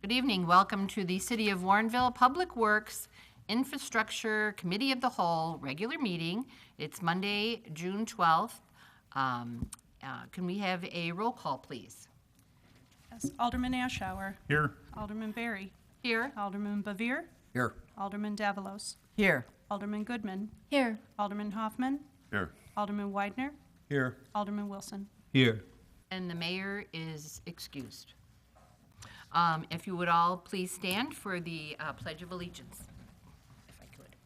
Good evening. Welcome to the City of Warrenville Public Works Infrastructure Committee of the Whole regular meeting. It's Monday, June 12th. Can we have a roll call, please? Yes, Alderman Ashour. Here. Alderman Berry. Here. Alderman Bavir. Here. Alderman Davalos. Here. Alderman Goodman. Here. Alderman Hoffman. Here. Alderman Widener. Here. Alderman Wilson. Here. And the mayor is excused. If you would all please stand for the Pledge of Allegiance, if I could.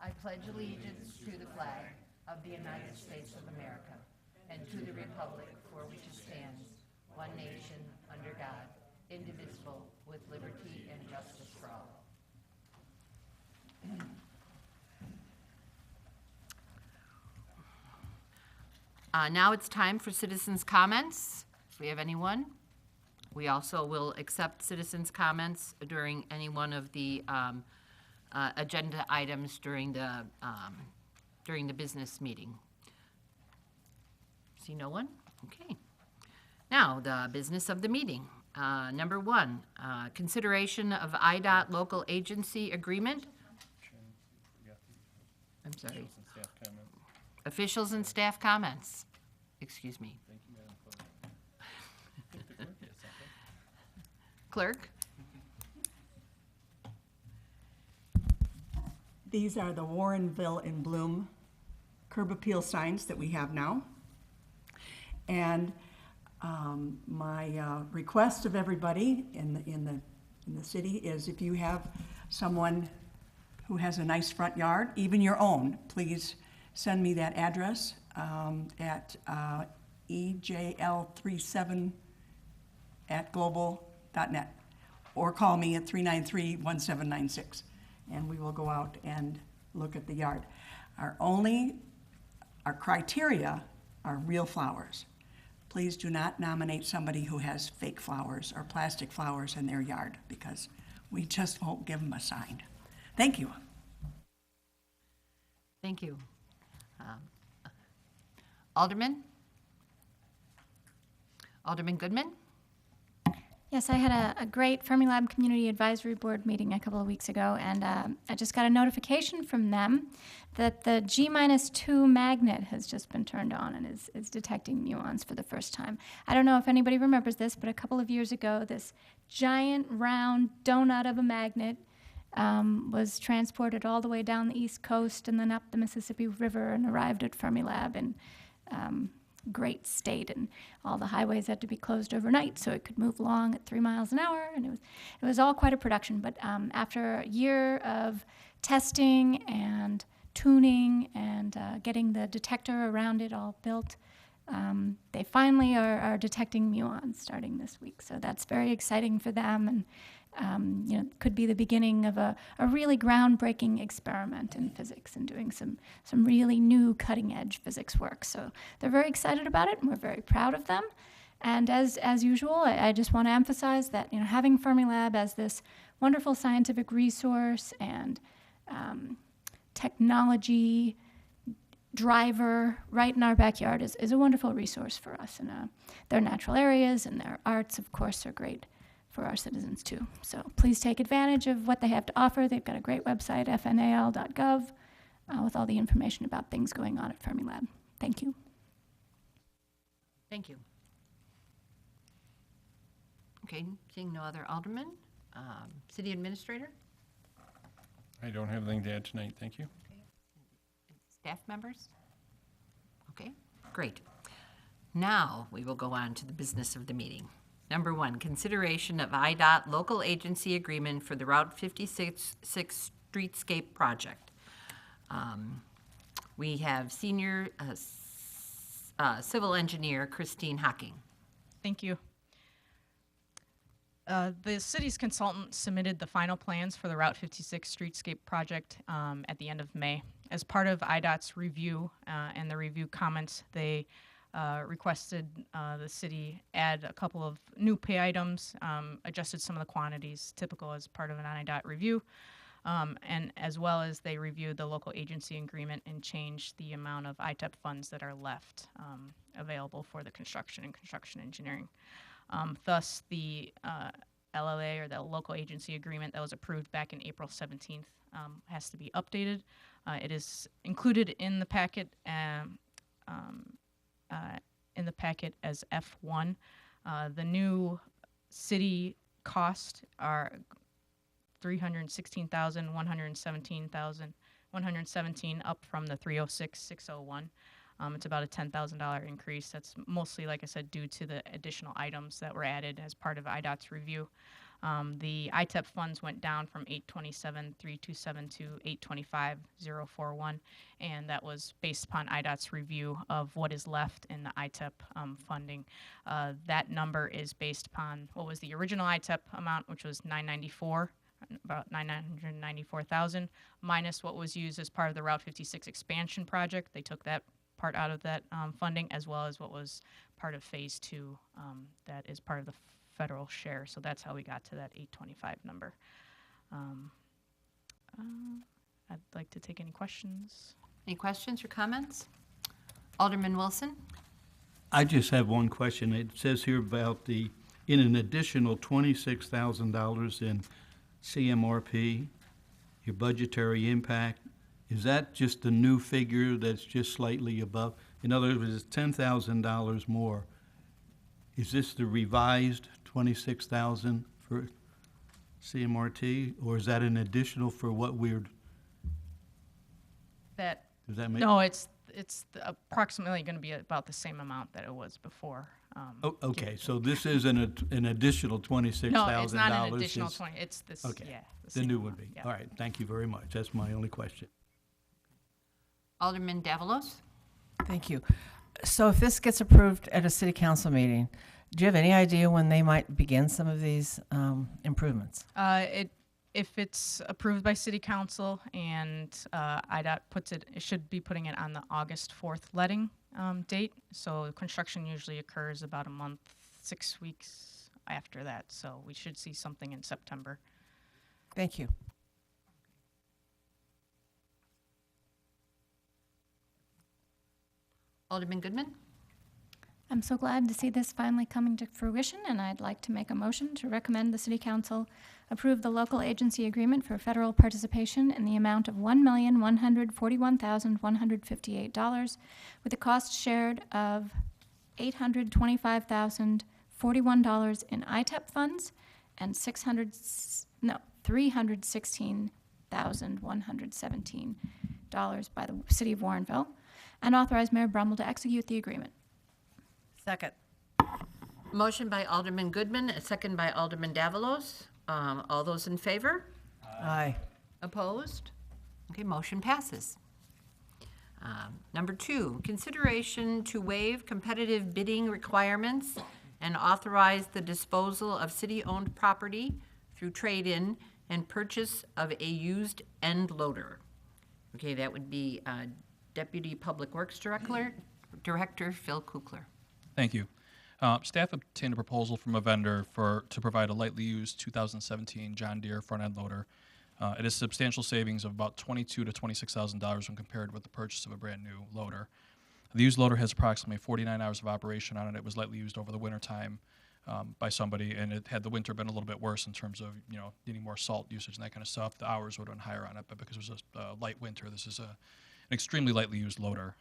I pledge allegiance to the flag of the United States of America and to the republic for which it stands, one nation, under God, indivisible, with liberty and justice for all. Now it's time for citizens' comments, if we have anyone. We also will accept citizens' comments during any one of the agenda items during the business meeting. See no one? Okay. Now, the business of the meeting. Number one, consideration of IDOT local agency agreement. I'm sorry. Officials and staff comments. Excuse me. Clerk? These are the Warrenville in Bloom curb appeal signs that we have now. And my request of everybody in the city is, if you have someone who has a nice front yard, even your own, please send me that address at ejl37@global.net, or call me at 393-1796, and we will go out and look at the yard. Our criteria are real flowers. Please do not nominate somebody who has fake flowers or plastic flowers in their yard, because we just won't give them a sign. Thank you. Thank you. Alderman? Alderman Goodman? Yes, I had a great Fermilab Community Advisory Board meeting a couple of weeks ago, and I just got a notification from them that the G-2 magnet has just been turned on and is detecting muons for the first time. I don't know if anybody remembers this, but a couple of years ago, this giant round donut of a magnet was transported all the way down the East Coast and then up the Mississippi River and arrived at Fermilab in great state, and all the highways had to be closed overnight so it could move along at 3 miles an hour, and it was all quite a production. But after a year of testing and tuning and getting the detector around it all built, they finally are detecting muons starting this week. So that's very exciting for them, and could be the beginning of a really groundbreaking experiment in physics and doing some really new cutting-edge physics work. So they're very excited about it, and we're very proud of them. And as usual, I just want to emphasize that having Fermilab as this wonderful scientific resource and technology driver right in our backyard is a wonderful resource for us. And their natural areas and their arts, of course, are great for our citizens too. So please take advantage of what they have to offer. They've got a great website, fnal.gov, with all the information about things going on at Fermilab. Thank you. Thank you. Okay, seeing no other aldermen. City Administrator? I don't have anything to add tonight, thank you. Staff members? Okay, great. Now we will go on to the business of the meeting. Number one, consideration of IDOT local agency agreement for the Route 56 Streetscape project. We have senior civil engineer Christine Hocking. Thank you. The city's consultant submitted the final plans for the Route 56 Streetscape project at the end of May. As part of IDOT's review and the review comments, they requested the city add a couple of new pay items, adjusted some of the quantities typical as part of an IDOT review, and as well as they reviewed the local agency agreement and changed the amount of ITEP funds that are left available for the construction and construction engineering. Thus, the LLA, or the local agency agreement that was approved back in April 17th, has to be updated. It is included in the packet as F1. The new city cost are $316,117 up from the $306,601. It's about a $10,000 increase. That's mostly, like I said, due to the additional items that were added as part of IDOT's review. The ITEP funds went down from 827,327 to 825,041, and that was based upon IDOT's review of what is left in the ITEP funding. That number is based upon what was the original ITEP amount, which was about 994,000, minus what was used as part of the Route 56 expansion project. They took that part out of that funding, as well as what was part of Phase 2 that is part of the federal share. So that's how we got to that 825 number. I'd like to take any questions. Any questions or comments? Alderman Wilson? I just have one question. It says here about in an additional $26,000 in CMRP, your budgetary impact. Is that just a new figure that's just slightly above? In other words, it's $10,000 more. Is this the revised $26,000 for CMRT, or is that an additional for what we're, That does that make? No, it's approximately going to be about the same amount that it was before. Oh, okay, so this is an additional $26,000? No, it's not an additional 20. It's this. Okay, Yeah, the same new amount, would be. yeah. All right, thank you very much. That's my only question. Alderman Davalos? Thank you. So if this gets approved at a city council meeting, do you have any idea when they might begin some of these improvements? If it's approved by City Council and IDOT it should be putting it on the August 4th letting date. So construction usually occurs about a month, 6 weeks after that. So we should see something in September. Thank you. Alderman Goodman? I'm so glad to see this finally coming to fruition, and I'd like to make a motion to recommend the City Council approve the local agency agreement for federal participation in the amount of $1,141,158, with a cost shared of $825,041 in ITEP funds and $316,117 by the City of Warrenville, and authorize Mayor Brummel to execute the agreement. Second. Motion by Alderman Goodman, a second by Alderman Davalos. All those in favor? Aye. Opposed? Okay, motion passes. Number 2, consideration to waive competitive bidding requirements and authorize the disposal of city-owned property through trade-in and purchase of a used end loader. Okay, that would be Deputy Public Works Director Phil Kukler. Thank you. Staff obtained a proposal from a vendor to provide a lightly used 2017 John Deere front-end loader. It is substantial savings of about $22,000 to $26,000 when compared with the purchase of a brand-new loader. The used loader has approximately 49 hours of operation on it. It was lightly used over the wintertime by somebody, and had the winter been a little bit worse in terms of needing more salt usage and that kind of stuff, the hours would have been higher on it. But because it was a light winter, this is an extremely lightly used loader.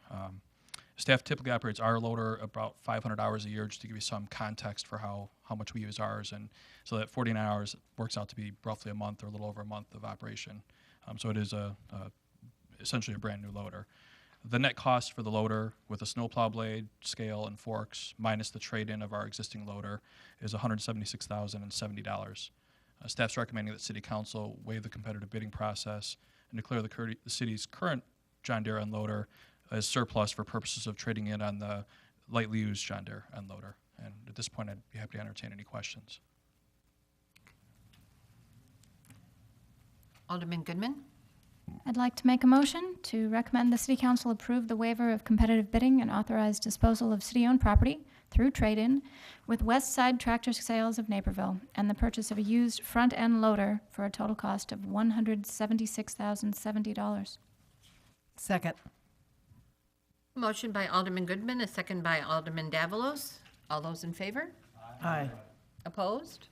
Staff typically operates our loader about 500 hours a year, just to give you some context for how much we use ours. And so that 49 hours works out to be roughly a month or a little over a month of operation. So it is essentially a brand new loader. The net cost for the loader with a snowplow blade, scale, and forks, minus the trade-in of our existing loader, is $176,070. Staff's recommending that City Council waive the competitive bidding process and declare the city's current John Deere unloader as surplus for purposes of trading in on the lightly used John Deere unloader. And at this point, I'd be happy to entertain any questions. Alderman Goodman? I'd like to make a motion to recommend the City Council approve the waiver of competitive bidding and authorize disposal of city-owned property through trade-in with West Side Tractor Sales of Naperville and the purchase of a used front-end loader for a total cost of $176,070. Second. Motion by Alderman Goodman, a second by Alderman Davalos. All those in favor? Aye. Opposed?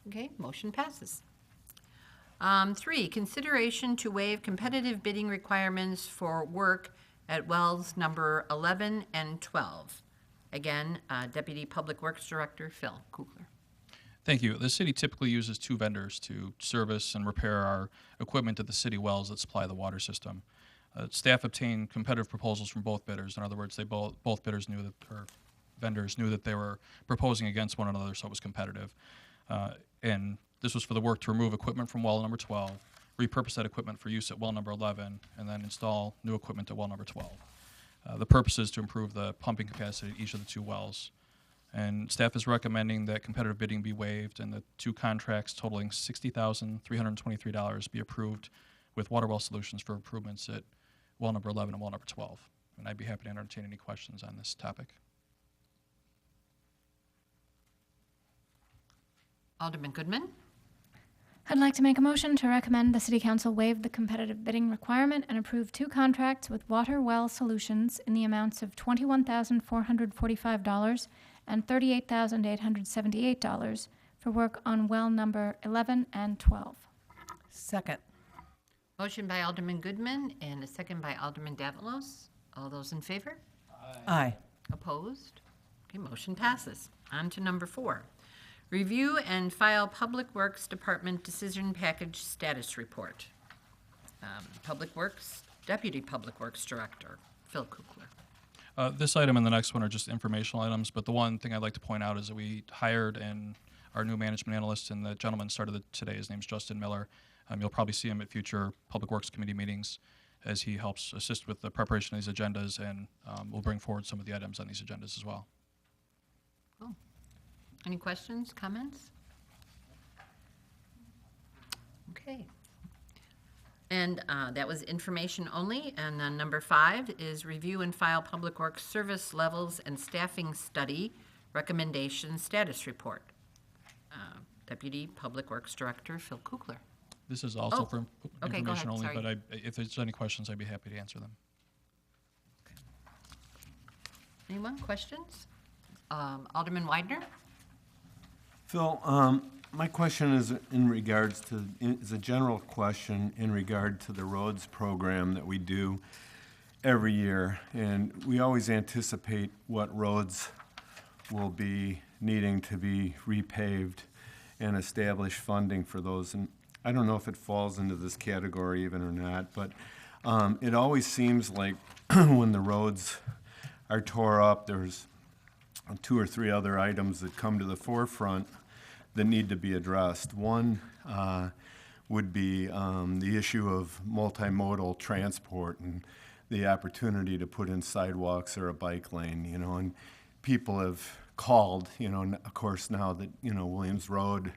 Okay, motion passes. 3, consideration to waive competitive bidding requirements for work at wells number 11 and 12. Again, Deputy Public Works Director Phil Kukler. Thank you. The city typically uses 2 vendors to service and repair our equipment at the city wells that supply the water system. Staff obtained competitive proposals from both bidders. In other words, they both bidders knew that, or vendors knew that they were proposing against one another, so it was competitive. And this was for the work to remove equipment from well number 12, repurpose that equipment for use at well number 11, and then install new equipment at well number 12. The purpose is to improve the pumping capacity at each of the 2 wells. And staff is recommending that competitive bidding be waived and the 2 contracts totaling $60,323 be approved with Water Well Solutions for improvements at well number 11 and well number 12. And I'd be happy to entertain any questions on this topic. Alderman Goodman? I'd like to make a motion to recommend the City Council waive the competitive bidding requirement and approve 2 contracts with Water Well Solutions in the amounts of $21,445 and $38,878 for work on well number 11 and 12. Second. Motion by Alderman Goodman and a second by Alderman Davalos. All those in favor? Aye. Opposed? Okay, motion passes. On to number 4. Review and file Public Works Department Decision Package Status Report. Public Works, Deputy Public Works Director, Phil Kukler. This item and the next one are just informational items, but the one thing I'd like to point out is that we hired our new management analyst, and the gentleman started today. His name's Justin Miller. You'll probably see him at future Public Works Committee meetings as he helps assist with the preparation of these agendas, and we'll bring forward some of the items on these agendas as well. Oh. Any questions, comments? Okay. And that was information only. And then number 5 is review and file Public Works Service Levels and Staffing Study Recommendation Status Report. Deputy Public Works Director Phil Kukler. This is also Oh, for okay, go information ahead, only, sorry. but if there's any questions, I'd be happy to answer them. Anyone, questions? Alderman Widener? Phil, my question is is a general question in regard to the roads program that we do every year. And we always anticipate what roads will be needing to be repaved and establish funding for those. And I don't know if it falls into this category even or not, but it always seems like when the roads are tore up, there's 2 or 3 other items that come to the forefront that need to be addressed. One would be the issue of multimodal transport and the opportunity to put in sidewalks or a bike lane, and people have called, of course now that, Williams Road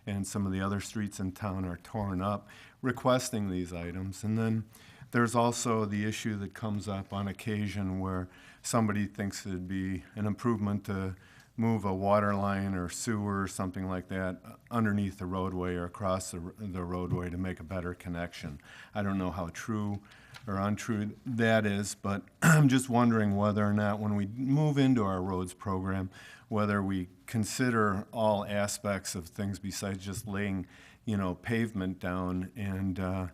and some of the other streets in town are torn up, requesting these items. And then there's also the issue that comes up on occasion where somebody thinks it'd be an improvement to move a water line or sewer or something like that underneath the roadway or across the roadway to make a better connection. I don't know how true or untrue that is, but I'm just wondering whether or not when we move into our roads program, whether we consider all aspects of things besides just laying, pavement down. And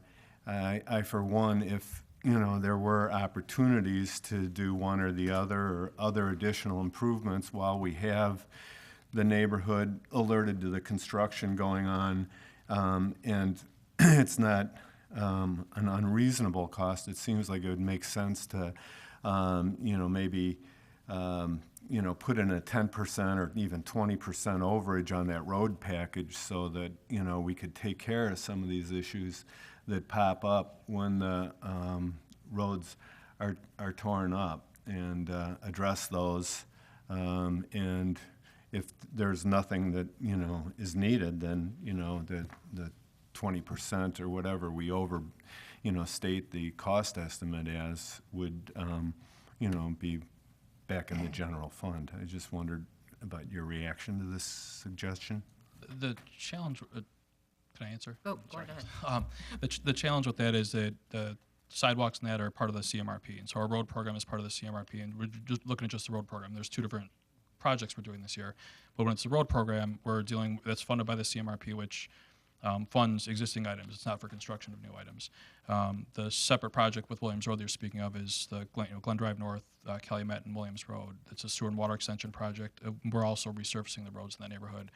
I for one, if there were opportunities to do one or the other or other additional improvements while we have the neighborhood alerted to the construction going on, and it's not an unreasonable cost. It seems like it would make sense to, maybe, put in a 10% or even 20% overage on that road package so that, we could take care of some of these issues that pop up when the roads are torn up and address those. And if there's nothing that, is needed, then, the 20% or whatever we state the cost estimate as would, be back in the general fund. I just wondered about your reaction to this suggestion. The challenge, can I answer? Oh, go ahead. The challenge with that is that the sidewalks and that are part of the CMRP, and so our road program is part of the CMRP, and we're just looking at just the road program. There's 2 different projects we're doing this year. But when it's a road program, we're dealing, that's funded by the CMRP, which funds existing items. It's not for construction of new items. The separate project with Williams Road that you're speaking of is the Glen Drive North, Calumet, and Williams Road. It's a sewer and water extension project. We're also resurfacing the roads in that neighborhood.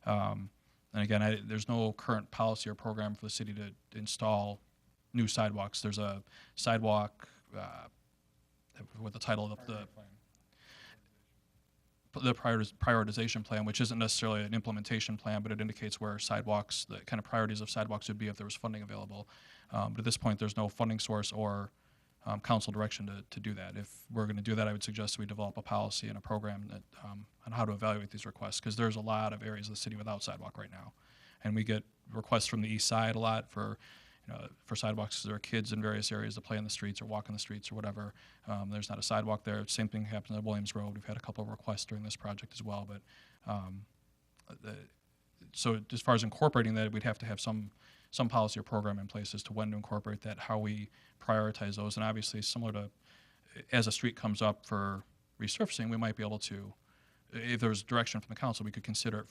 And again, there's no current policy or program for the city to install new sidewalks. There's a sidewalk, with the title of the prioritization plan, which isn't necessarily an implementation plan, but it indicates where sidewalks, the kind of priorities of sidewalks would be if there was funding available. But at this point, there's no funding source or council direction to do that. If we're going to do that, I would suggest we develop a policy and a program that on how to evaluate these requests, because there's a lot of areas of the city without sidewalk right now, and we get requests from the east side a lot for sidewalks. There are kids in various areas that play in the streets or walk in the streets or whatever. There's not a sidewalk there. Same thing happens at Williams Road. We've had a couple of requests during this project as well. But so as far as incorporating that, we'd have to have some policy or program in place as to when to incorporate that, how we prioritize those. And obviously, similar to as a street comes up for resurfacing, we might be able to, if there was direction from the council, we could consider it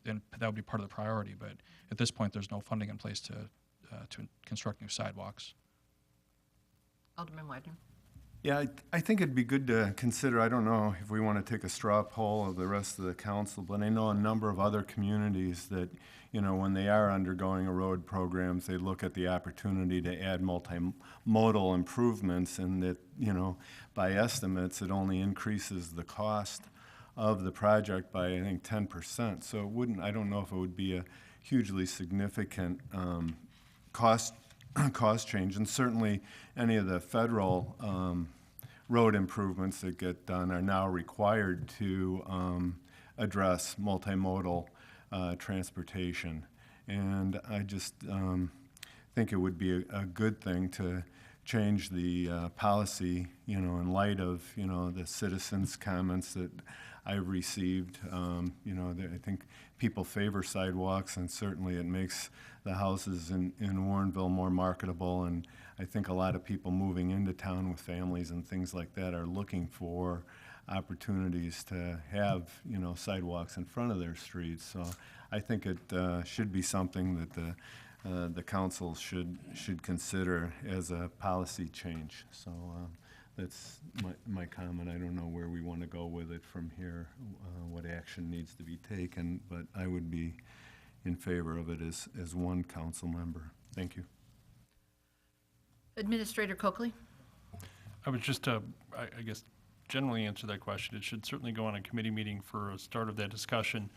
and that would be part of the priority. But at this point, there's no funding in place to construct new sidewalks. Alderman Widener. Yeah, I think it'd be good to consider, I don't know if we want to take a straw poll of the rest of the council, but I know a number of other communities that, when they are undergoing a road programs, they look at the opportunity to add multimodal improvements, and that, by estimates, it only increases the cost of the project by, I think, 10%. So it wouldn't, I don't know if it would be a hugely significant cost change, and certainly any of the federal road improvements that get done are now required to address multimodal transportation. And I just think it would be a good thing to change the policy, in light of, the citizens' comments that I've received. I think people favor sidewalks, and certainly it makes the houses in Warrenville more marketable. And I think a lot of people moving into town with families and things like that are looking for opportunities to have, sidewalks in front of their streets. So I think it should be something that the council should consider as a policy change. So that's my comment. I don't know where we want to go with it from here, what action needs to be taken, but I would be in favor of it as one council member. Thank you. Administrator Coakley. I would just, I guess, generally answer that question. It should certainly go on a committee meeting for a start of that discussion.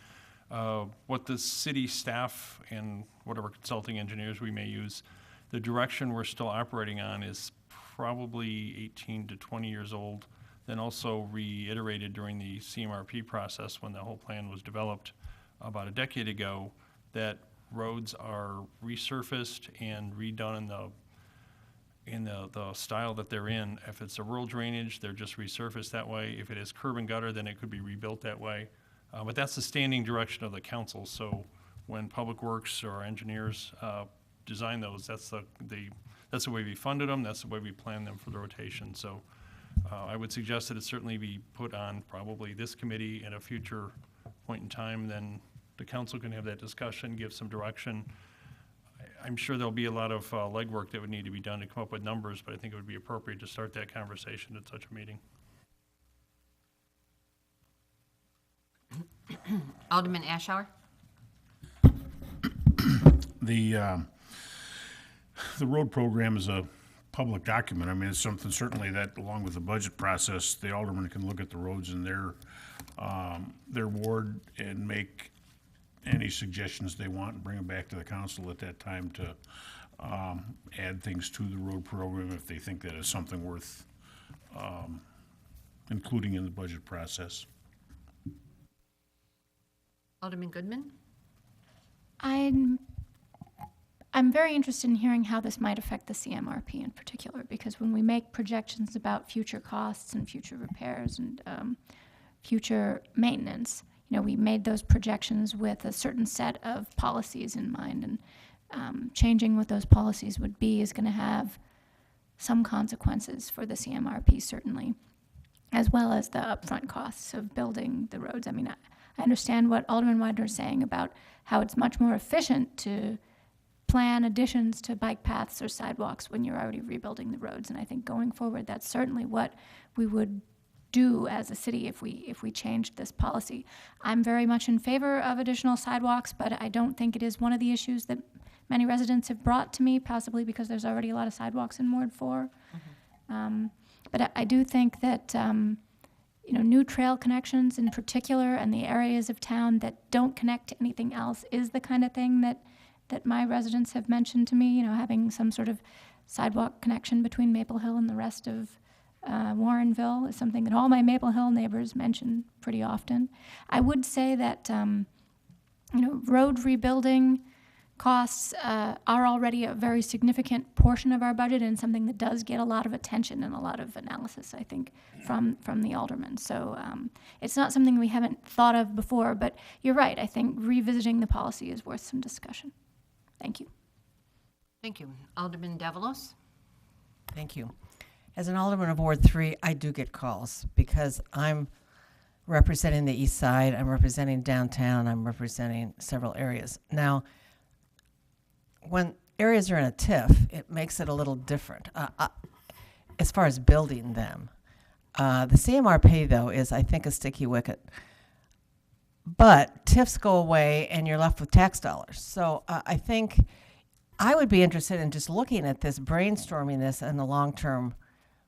What the city staff and whatever consulting engineers we may use, the direction we're still operating on is probably 18 to 20 years old, then also reiterated during the CMRP process when the whole plan was developed about a decade ago, that roads are resurfaced and redone in the style that they're in. If it's a rural drainage, they're just resurfaced that way. If it is curb and gutter, then it could be rebuilt that way. But that's the standing direction of the council. So when Public Works or engineers design those, that's the way we funded them, that's the way we plan them for the rotation. So I would suggest that it certainly be put on probably this committee at a future point in time. Then the council can have that discussion, give some direction. I'm sure there'll be a lot of legwork that would need to be done to come up with numbers, but I think it would be appropriate to start that conversation at such a meeting. Alderman Ashour. The road program is a public document. I mean, it's something certainly that, along with the budget process, the aldermen can look at the roads in their ward and make any suggestions they want and bring them back to the council at that time to add things to the road program if they think that is something worth including in the budget process. Alderman Goodman. I'm very interested in hearing how this might affect the CMRP in particular, because when we make projections about future costs and future repairs and future maintenance, we made those projections with a certain set of policies in mind, and changing what those policies would be is going to have some consequences for the CMRP, certainly, as well as the upfront costs of building the roads. I mean, I understand what Alderman Widener is saying about how it's much more efficient to plan additions to bike paths or sidewalks when you're already rebuilding the roads. And I think going forward, that's certainly what we would do as a city if we changed this policy. I'm very much in favor of additional sidewalks, but I don't think it is one of the issues that many residents have brought to me, possibly because there's already a lot of sidewalks in Ward 4. But I do think that new trail connections in particular, and the areas of town that don't connect to anything else, is the kind of thing that my residents have mentioned to me. Having some sort of sidewalk connection between Maple Hill and the rest of Warrenville is something that all my Maple Hill neighbors mention pretty often. I would say that road rebuilding costs are already a very significant portion of our budget, and something that does get a lot of attention and a lot of analysis, I think, from the aldermen. So it's not something we haven't thought of before, but you're right. I think revisiting the policy is worth some discussion. Thank you. Thank you. Alderman Davalos? Thank you. As an alderman of Ward 3, I do get calls because I'm representing the east side, I'm representing downtown, I'm representing several areas. Now, when areas are in a TIF, it makes it a little different as far as building them. The CMRP, though, is, I think, a sticky wicket. But TIFs go away and you're left with tax dollars. So I think I would be interested in just looking at this, brainstorming this in a long-term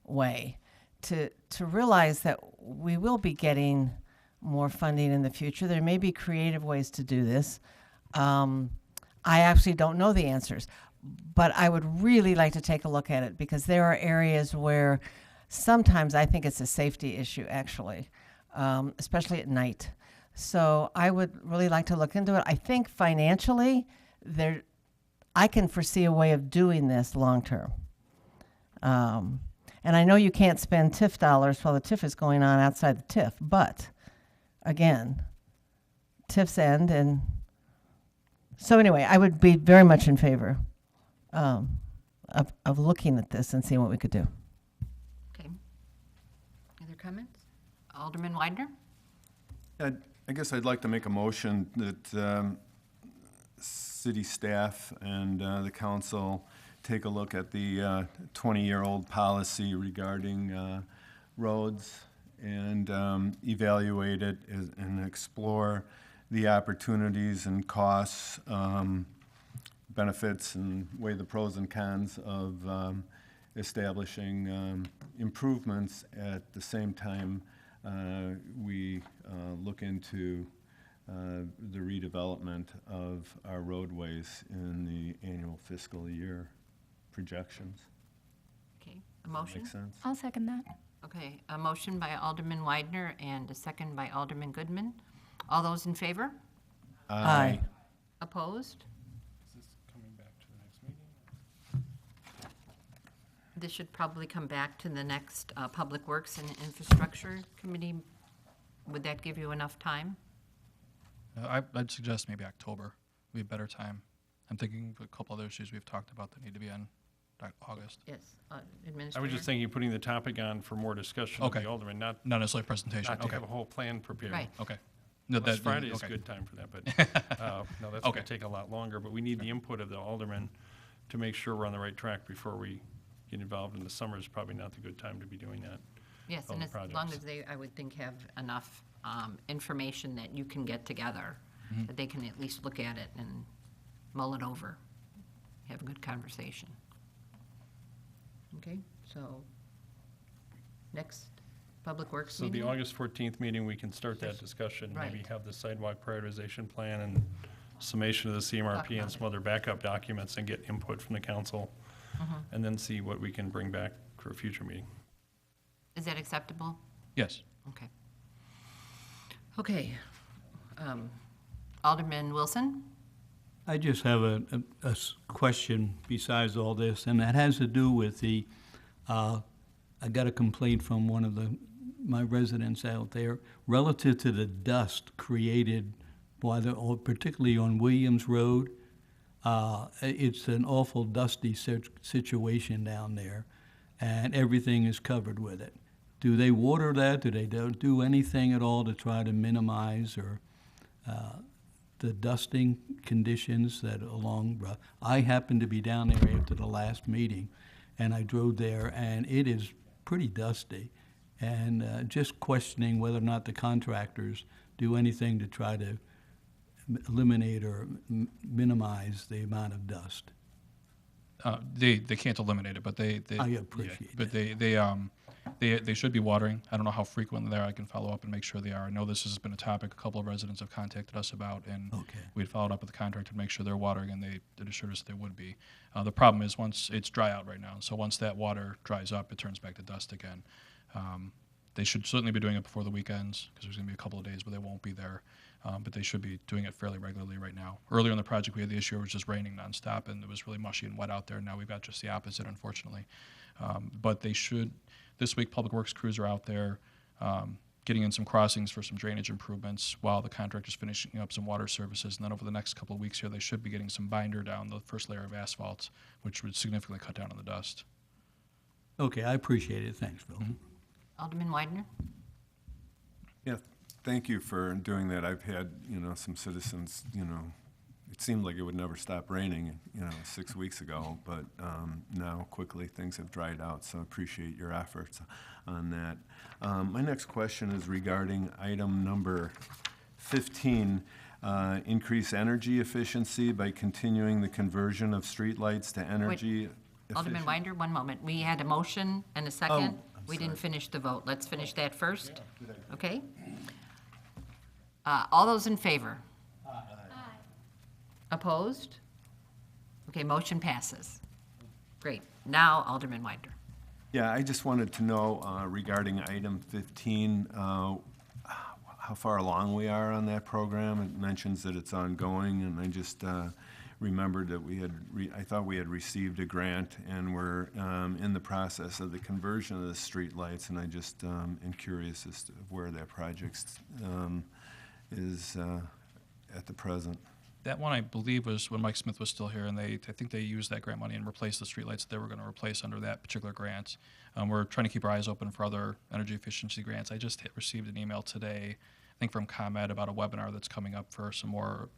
way to realize that we will be getting more funding in the future. There may be creative ways to do this. I actually don't know the answers, but I would really like to take a look at it because there are areas where sometimes I think it's a safety issue, actually, especially at night. So I would really like to look into it. I think financially, I can foresee a way of doing this long term. And I know you can't spend TIF dollars while the TIF is going on outside the TIF, but again, TIFs end. And so anyway, I would be very much in favor of looking at this and seeing what we could do. Okay. Other comments? Alderman Widener? I guess I'd like to make a motion that city staff and the council take a look at the 20-year-old policy regarding roads and evaluate it and explore the opportunities and costs, benefits, and weigh the pros and cons of establishing improvements. At the same time, we look into the redevelopment of our roadways in the annual fiscal year projections. Okay, a motion? Makes sense? I'll second that. Okay, a motion by Alderman Widener and a second by Alderman Goodman. All those in favor? Aye. Opposed? Is this coming back to the next meeting? This should probably come back to the next Public Works and Infrastructure Committee. Would that give you enough time? I'd suggest maybe October would be a better time. I'm thinking of a couple other issues we've talked about that need to be on August. Yes, I Administrator? was just thinking putting the topic on for more discussion with Okay. the alderman, not Not necessarily presentation. not to Okay. have a whole plan prepared. Right. Okay. No, Unless that- Friday is a okay. good time for that, but, no, that's Okay. gonna take a lot longer, but we need the input of the aldermen to make sure we're on the right track before we get involved, and the summer is probably not the good time to be doing that. Yes, all and the as long projects. as they, I would think, have enough information that you can get together, that they can at least look at it and mull it over, have a good conversation. Okay, so, next Public Works So the meeting? August 14th meeting, we can start that discussion, maybe Right. have the sidewalk prioritization plan and summation of the CMRP and about some other backup documents and get input from the council, and then see what we can bring back for a future meeting. Is that acceptable? Yes. Okay. Okay. Alderman Wilson? I just have a question besides all this, and that has to do with the, I got a complaint from one of my residents out there relative to the dust created by particularly on Williams Road. It's an awful dusty situation down there, and everything is covered with it. Do they water that? Do they don't do anything at all to try to minimize or the dusting conditions that I happened to be down there after the last meeting, and I drove there, and it is pretty dusty. And just questioning whether or not the contractors do anything to try to eliminate or minimize the amount of dust. They can't eliminate it, but they I appreciate but they should be watering. I don't know how frequently they are. I can follow up and make sure they are. I know this has been a topic a couple of residents have contacted us about, and Okay. we'd followed up with the contractor to make sure they're watering, and they assured us they would be. The problem is once it's dry out right now, so once that water dries up, it turns back to dust again. They should certainly be doing it before the weekends because there's going to be a couple of days where they won't be there. But they should be doing it fairly regularly right now. Earlier in the project, we had the issue where it was just raining nonstop, and it was really mushy and wet out there. Now we've got just the opposite, unfortunately. But they should, this week, Public Works crews are out there getting in some crossings for some drainage improvements while the contractor's finishing up some water services. And then over the next couple of weeks here, they should be getting some binder down the first layer of asphalt, which would significantly cut down on the dust. Okay, I appreciate it. Thanks, Phil. Alderman Widener? Yeah, thank you for doing that. I've had, some citizens, it seemed like it would never stop raining, 6 weeks ago, but now quickly things have dried out, so I appreciate your efforts on that. My next question is regarding item number 15, increase energy efficiency by continuing the conversion of streetlights to energy Alderman efficient. Winder, one moment. We had a motion and a second. I'm We didn't sorry. finish the vote. Let's finish that first. Okay? All those in favor? Aye. Opposed? Okay, motion passes. Great. Now Alderman Winder. Yeah, I just wanted to know regarding item 15, how far along we are on that program. It mentions that it's ongoing, and I just remembered that I thought we had received a grant, and we're in the process of the conversion of the streetlights, and I just am curious as to where that project is at the present. That one, I believe, was when Mike Smith was still here, and I think they used that grant money and replaced the streetlights that they were going to replace under that particular grant. We're trying to keep our eyes open for other energy efficiency grants. I just received an email today, I think from ComEd, about a webinar that's coming up for some more,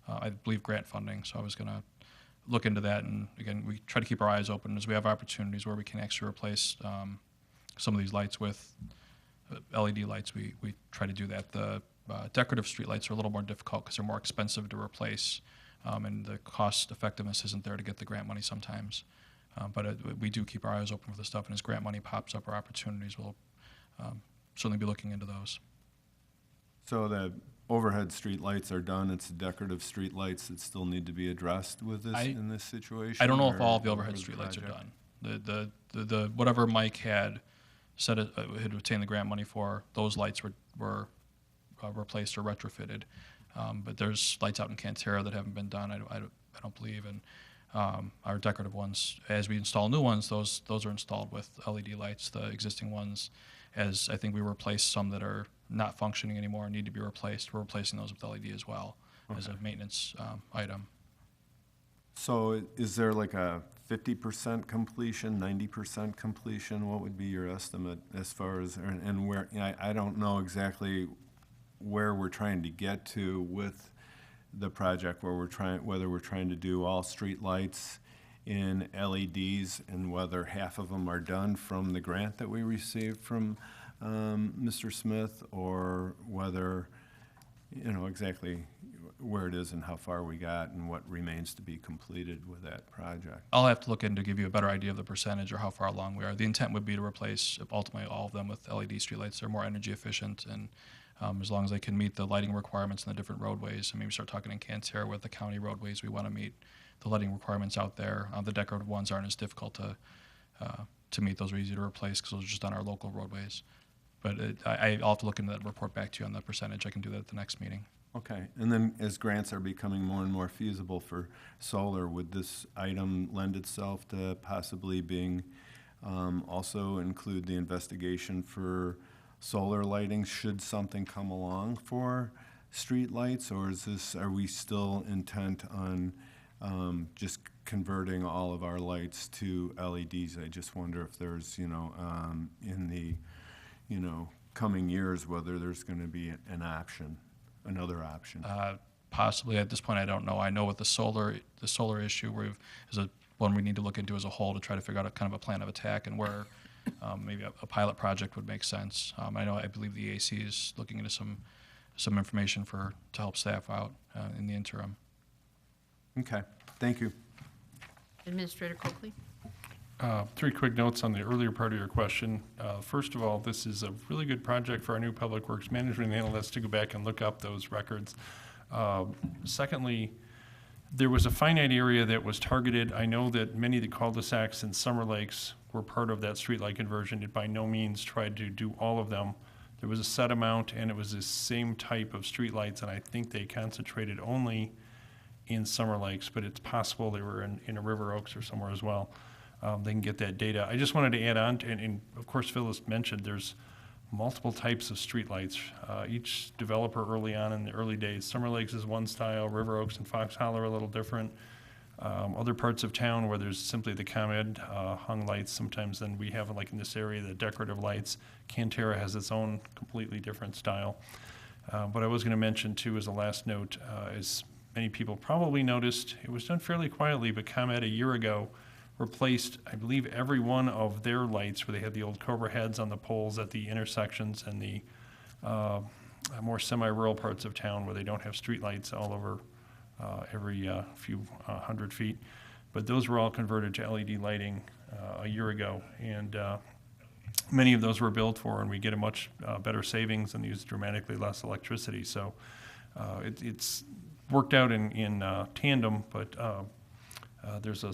I believe, grant funding. So I was going to look into that, and again, we try to keep our eyes open as we have opportunities where we can actually replace some of these lights with LED lights. We try to do that. The decorative streetlights are a little more difficult because they're more expensive to replace, and the cost effectiveness isn't there to get the grant money sometimes. But we do keep our eyes open for the stuff, and as grant money pops up or opportunities, we'll certainly be looking into those. So the overhead streetlights are done, it's the decorative streetlights that still need to be addressed with this, in this situation? I don't know if or all of the overhead over the streetlights are project? done. The whatever Mike had said had obtained the grant money for, those lights were replaced or retrofitted. But there's lights out in Cantera that haven't been done, I don't believe. And our decorative ones, as we install new ones, those are installed with LED lights. The existing ones, as I think we replaced some that are not functioning anymore and need to be replaced, we're replacing those with LED as well as a maintenance item. So is there like a 50% completion, 90% completion? What would be your estimate as far as, and where, I don't know exactly where we're trying to get to with the project, whether we're trying to do all street lights in LEDs and whether half of them are done from the grant that we received from Mr. Smith, or whether, exactly where it is and how far we got and what remains to be completed with that project. I'll have to look in to give you a better idea of the percentage or how far along we are. The intent would be to replace ultimately all of them with LED streetlights. They're more energy efficient, and as long as they can meet the lighting requirements in the different roadways. I mean, we start talking in Cantera with the county roadways, we want to meet the lighting requirements out there. The decorative ones aren't as difficult to meet. Those are easy to replace because those are just on our local roadways. But I'll have to look into that and report back to you on the percentage. I can do that at the next meeting. Okay, and then as grants are becoming more and more feasible for solar, would this item lend itself to possibly being, also include the investigation for solar lighting should something come along for street lights, or are we still intent on just converting all of our lights to LEDs? I just wonder if there's, in the, coming years, whether there's going to be an option another option? Possibly at this point, I don't know. I know with the solar issue, is one we need to look into as a whole to try to figure out a kind of a plan of attack and where maybe a pilot project would make sense. I believe the AC is looking into some information to help staff out in the interim. Okay, thank you. Administrator Coakley? 3 quick notes on the earlier part of your question. First of all, this is a really good project for our new Public Works Management Analyst to go back and look up those records. Secondly, there was a finite area that was targeted. I know that many of the cul-de-sacs in Summer Lakes were part of that streetlight conversion. It by no means tried to do all of them. There was a set amount, and it was the same type of streetlights, and I think they concentrated only in Summer Lakes, but it's possible they were in River Oaks or somewhere as well. They can get that data. I just wanted to add on, and of course Phyllis mentioned there's multiple types of streetlights. Each developer early on in the early days, Summer Lakes is one style, River Oaks and Fox Hollow are a little different. Other parts of town where there's simply the ComEd hung lights, sometimes then we have, like in this area, the decorative lights. Cantera has its own completely different style. But I was going to mention too, as a last note, as many people probably noticed, it was done fairly quietly, but ComEd a year ago replaced, I believe, every one of their lights where they had the old Cobra heads on the poles at the intersections and the more semi-rural parts of town where they don't have street lights all over every few hundred feet. But those were all converted to LED lighting a year ago, and many of those were built for, and we get a much better savings and use dramatically less electricity. So it's worked out in tandem, but there's a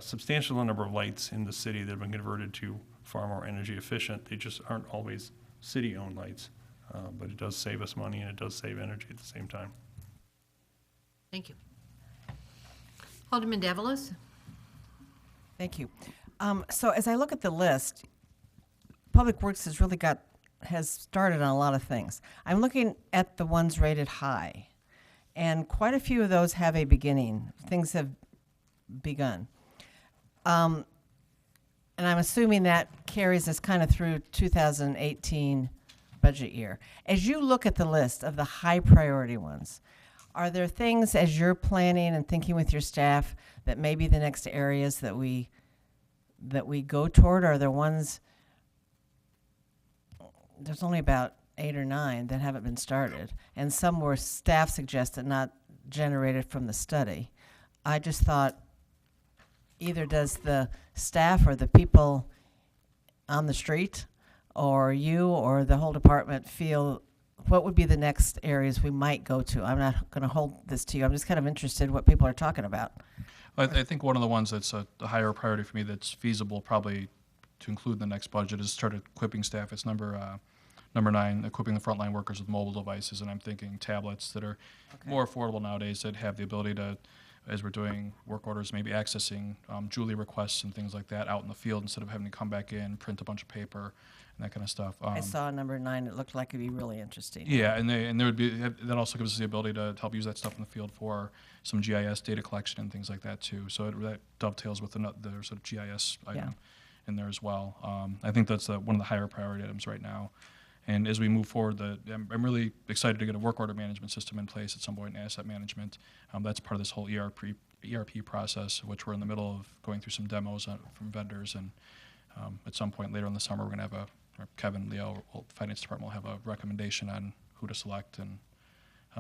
substantial number of lights in the city that have been converted to far more energy efficient. They just aren't always city-owned lights, but it does save us money and it does save energy at the same time. Thank you. Alderman Davalos? Thank you. So as I look at the list, Public Works has started on a lot of things. I'm looking at the ones rated high, and quite a few of those have a beginning. Things have begun. And I'm assuming that carries us kind of through 2018 budget year. As you look at the list of the high priority ones, are there things as you're planning and thinking with your staff that may be the next areas that we go toward? Are there ones, there's only about 8 or 9 that haven't been started, and some were staff suggested, not generated from the study. I just thought, either does the staff or the people on the street or you or the whole department feel what would be the next areas we might go to? I'm not going to hold this to you. I'm just kind of interested what people are talking about. I think one of the ones that's a higher priority for me that's feasible probably to include in the next budget is start equipping staff. It's number 9, equipping the frontline workers with mobile devices, and I'm thinking tablets that are more affordable nowadays that have the ability to, as we're doing work orders, maybe accessing Julie requests and things like that out in the field instead of having to come back in, print a bunch of paper, and that kind of stuff. I saw number 9. It looked like it'd be really interesting. Yeah, and there would be that also gives us the ability to help use that stuff in the field for some GIS data collection and things like that too. So that dovetails with the sort of GIS item in there as well. I think that's one of the higher priority items right now. And as we move forward, I'm really excited to get a work order management system in place at some point in asset management. That's part of this whole ERP process, which we're in the middle of going through some demos from vendors. And at some point later in the summer, we're going to have Kevin, Leo, the finance department will have a recommendation on who to select and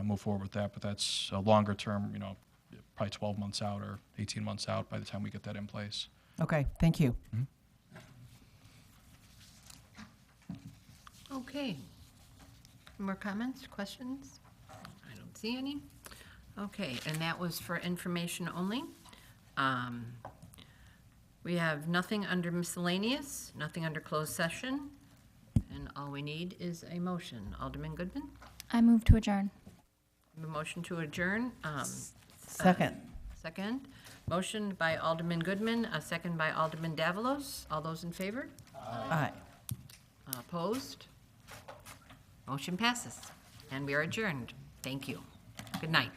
move forward with that. But that's a longer term, probably 12 months out or 18 months out by the time we get that in place. Okay, thank you. Mm-hmm. Okay. More comments, questions? I don't see any. Okay, and that was for information only. We have nothing under miscellaneous, nothing under closed session, and all we need is a motion. Alderman Goodman? I move to adjourn. A motion to adjourn. Second. Second. Motion by Alderman Goodman, a second by Alderman Davalos. All those in favor? Aye. Opposed? Motion passes, and we are adjourned. Thank you. Good night.